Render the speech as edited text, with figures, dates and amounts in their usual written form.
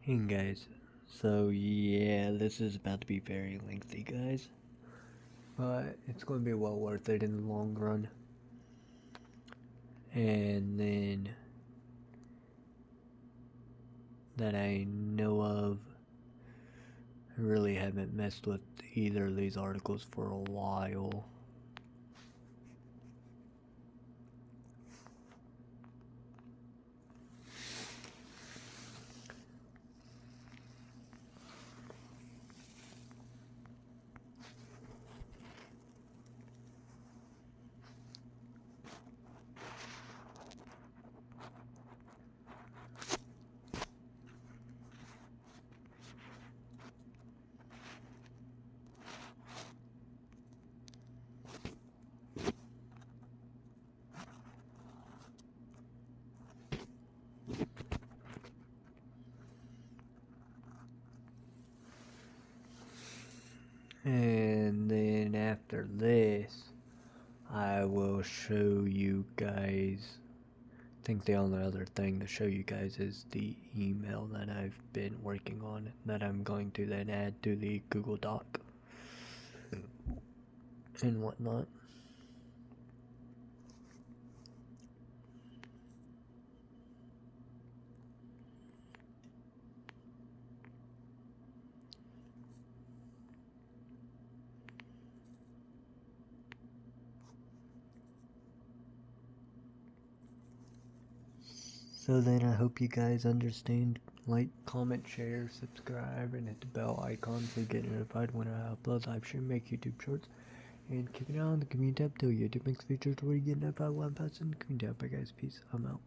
Hey guys, so yeah, this is about to be very lengthy, guys, but it's going to be well worth it in the long run. And then that I know of, I really haven't messed with either of these articles for a while. And then after this, I will show you guys. I think the only other thing to show you guys is the email that I've been working on that I'm going to then add to the Google Doc and whatnot. So then I hope you guys understand. Like, comment, share, subscribe, and hit the bell icon so you get notified when I upload live stream, make YouTube shorts, and keep an eye on the community tab too. YouTube makes features where you get notified when I post in the community tab. Bye guys, peace, I'm out.